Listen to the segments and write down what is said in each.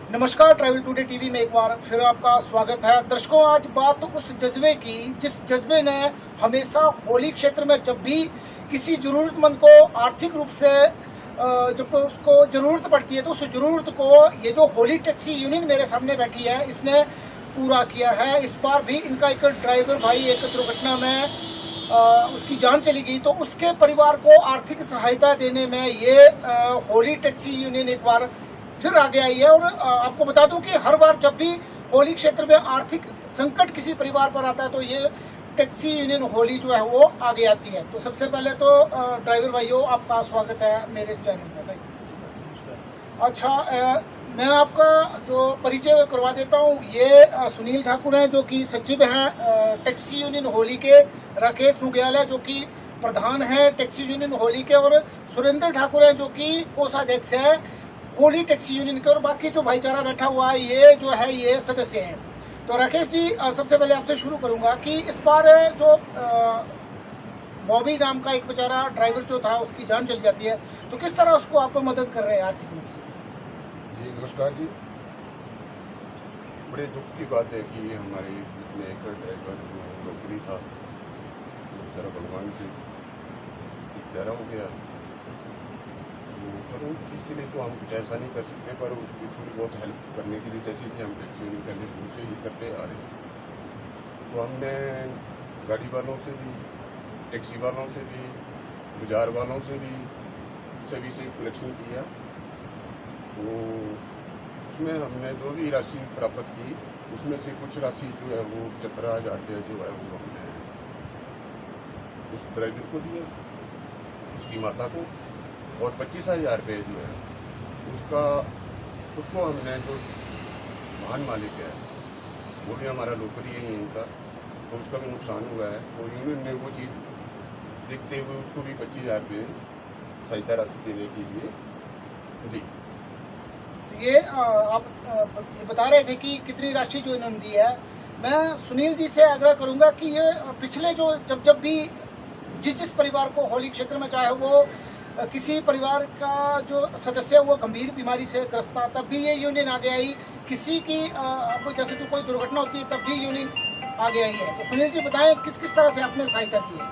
नमस्कार, travel today TV में एक बार फिर आपका स्वागत है। दर्शकों, आज बात उस जज्बे की जिस जज्बे ने हमेशा होली क्षेत्र में जब भी किसी ज़रूरतमंद को आर्थिक रूप से जब उसको ज़रूरत पड़ती है तो उस ज़रूरत को ये जो होली टैक्सी यूनियन मेरे सामने बैठी है इसने पूरा किया है। इस बार भी इनका एक ड्राइवर भाई एक दुर्घटना में उसकी जान चली गई, तो उसके परिवार को आर्थिक सहायता देने में ये होली टैक्सी यूनियन एक बार फिर आगे आई है। और आपको बता दूं कि हर बार जब भी होली क्षेत्र में आर्थिक संकट किसी परिवार पर आता है तो ये टैक्सी यूनियन होली जो है वो आगे आती है। तो सबसे पहले तो ड्राइवर भाइयों, आपका स्वागत है मेरे इस चैनल में भाई। अच्छा, मैं आपका जो परिचय करवा देता हूँ। ये सुनील ठाकुर हैं जो कि सचिव हैं टैक्सी यूनियन होली के। राकेश मुग्याल है जो कि प्रधान है टैक्सी यूनियन होली के। और सुरेंद्र ठाकुर हैं जो कि कोषाध्यक्ष है होली टैक्सी यूनियन के। और बाकी जो भाईचारा बैठा हुआ है ये जो है ये सदस्य हैं। तो राकेश जी, सबसे पहले आपसे शुरू करूंगा कि इस बार जो बॉबी नाम का एक बेचारा ड्राइवर जो था उसकी जान चली जाती है, तो किस तरह उसको आप मदद कर रहे हैं आर्थिक रूप से? जी नमस्कार जी। बड़े दुख की बात है कि हमारे बीच में एक ड्राइवर जो नौकरी था वो बेचारा भगवान की प्यारा हो गया। तो चलो उस चीज़ के लिए तो हम कुछ ऐसा नहीं कर सकते, पर उसकी थोड़ी बहुत हेल्प करने के लिए, जैसे कि हम टैक्सी यूनियन पहले शुरू से ही करते आ रहे हैं, तो हमने गाड़ी वालों से भी, टैक्सी वालों से भी, बाजार वालों से भी, सभी से कलेक्शन किया। तो उसमें हमने जो भी राशि प्राप्त की उसमें से कुछ राशि जो है वो 75,000 रुपये जो है वो हमने उस ड्राइवर को दिया, उसकी माता को, और 25,000 रुपये जो है उसको हमने, जो वाहन मालिक है वो भी हमारा लोकल ही है इनका, तो उसका भी नुकसान हुआ है, तो यूनियन ने वो चीज़ देखते हुए उसको भी 25,000 रुपये सहायता राशि देने के लिए दी। ये आप ये बता रहे थे कि कितनी राशि जो इन्होंने दी है। मैं सुनील जी से आग्रह करूंगा कि ये पिछले जो जब भी जिस परिवार को होली क्षेत्र में, चाहे वो किसी परिवार का जो सदस्य वो गंभीर बीमारी से ग्रस्त था, तब भी ये यूनियन आगे आई। किसी की अब जैसे कि कोई दुर्घटना होती है तब भी यूनियन आगे आई है। तो सुनील जी बताएं किस किस तरह से आपने सहायता की है?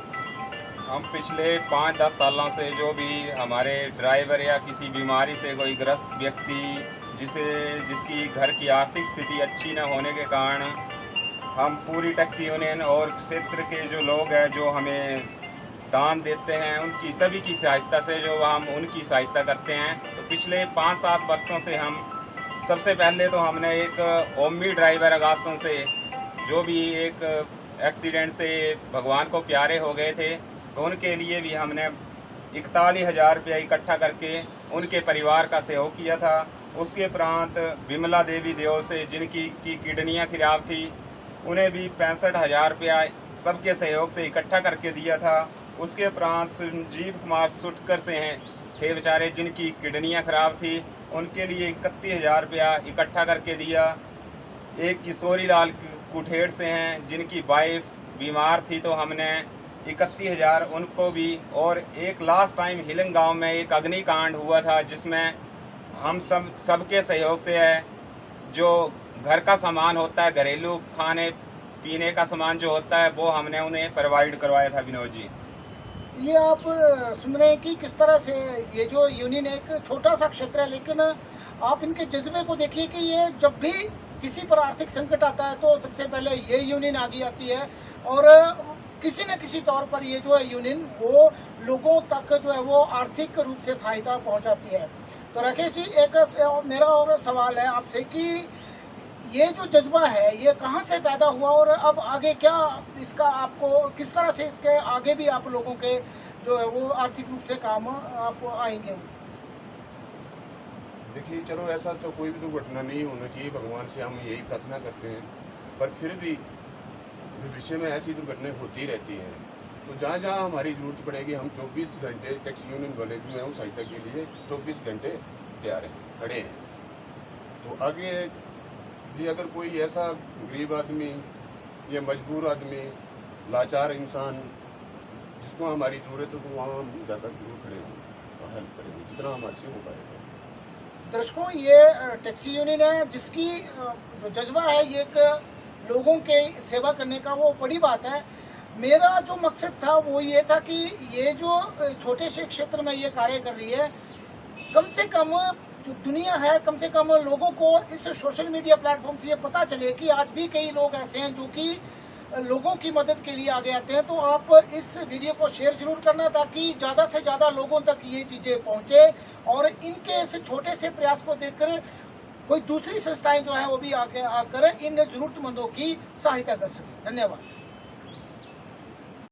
हम पिछले 5-10 सालों से जो भी हमारे ड्राइवर या किसी बीमारी से कोई ग्रस्त व्यक्ति जिसकी घर की आर्थिक स्थिति अच्छी न होने के कारण हम पूरी टैक्सी यूनियन और क्षेत्र के जो लोग हैं जो हमें दान देते हैं उनकी सभी की सहायता से जो हम उनकी सहायता करते हैं। तो पिछले 5-7 वर्षों से हम सबसे पहले तो हमने एक ओमी ड्राइवर अगासन से जो भी एक एक्सीडेंट से भगवान को प्यारे हो गए थे, तो उनके लिए भी हमने 41,000 रुपया इकट्ठा करके उनके परिवार का सहयोग किया था। उसके उपरांत विमला देवी देओल से जिनकी किडनियाँ खराब थी उन्हें भी 65,000 रुपया सबके सहयोग से इकट्ठा करके दिया था। उसके उपरांत संजीव कुमार सुटकर से हैं थे बेचारे जिनकी किडनियाँ खराब थी, उनके लिए 31,000 रुपया इकट्ठा करके दिया। एक किशोरी लाल कुठेड़ से हैं जिनकी वाइफ बीमार थी, तो हमने 31,000 उनको भी। और एक लास्ट टाइम हिलिंग गांव में एक अग्निकांड हुआ था जिसमें हम सबके सहयोग से है, जो घर का सामान होता है, घरेलू खाने पीने का सामान जो होता है वो हमने उन्हें प्रोवाइड करवाया था। विनोद जी, ये आप सुन रहे हैं कि किस तरह से ये जो यूनियन एक छोटा सा क्षेत्र है, लेकिन आप इनके जज्बे को देखिए कि ये जब भी किसी पर आर्थिक संकट आता है तो सबसे पहले ये यूनियन आगे आती है। और किसी न किसी तौर पर ये जो है यूनियन वो लोगों तक जो है वो आर्थिक रूप से सहायता पहुंचाती है। तो राकेश जी, एक मेरा और सवाल है आपसे कि ये जो जज्बा है ये कहाँ से पैदा हुआ और अब आगे क्या इसका आपको किस तरह से इसके आगे भी आप लोगों के जो है वो आर्थिक रूप से काम आप आएंगे? देखिए, चलो ऐसा तो कोई भी दुर्घटना नहीं होना चाहिए, भगवान से हम यही प्रार्थना करते हैं, पर फिर भी भविष्य में ऐसी दुर्घटनाएं होती रहती हैं। तो जहाँ जहाँ हमारी ज़रूरत पड़ेगी हम 24 घंटे टैक्सी यूनियन वाले जो हैं वो सहायता के लिए 24 घंटे तैयार हैं, खड़े हैं। तो आगे भी अगर कोई ऐसा गरीब आदमी या मजबूर आदमी, लाचार इंसान जिसको हमारी ज़रूरत है तो वहाँ हम जाकर जरूर खड़े हों और हेल्प करेंगे जितना हमारे से हो पाएगा। दर्शकों, ये टैक्सी यूनियन है जिसकी जो जज्बा है ये एक लोगों के सेवा करने का, वो बड़ी बात है। मेरा जो मकसद था वो ये था कि ये जो छोटे से क्षेत्र में ये कार्य कर रही है, कम से कम जो दुनिया है, कम से कम लोगों को इस सोशल मीडिया प्लेटफॉर्म से ये पता चले कि आज भी कई लोग ऐसे हैं जो कि लोगों की मदद के लिए आगे आते हैं। तो आप इस वीडियो को शेयर जरूर करना ताकि ज़्यादा से ज़्यादा लोगों तक ये चीज़ें पहुँचे और इनके इस छोटे से प्रयास को देखकर कोई दूसरी संस्थाएं जो है वो भी आगे आकर इन ज़रूरतमंदों की सहायता कर सकें। धन्यवाद।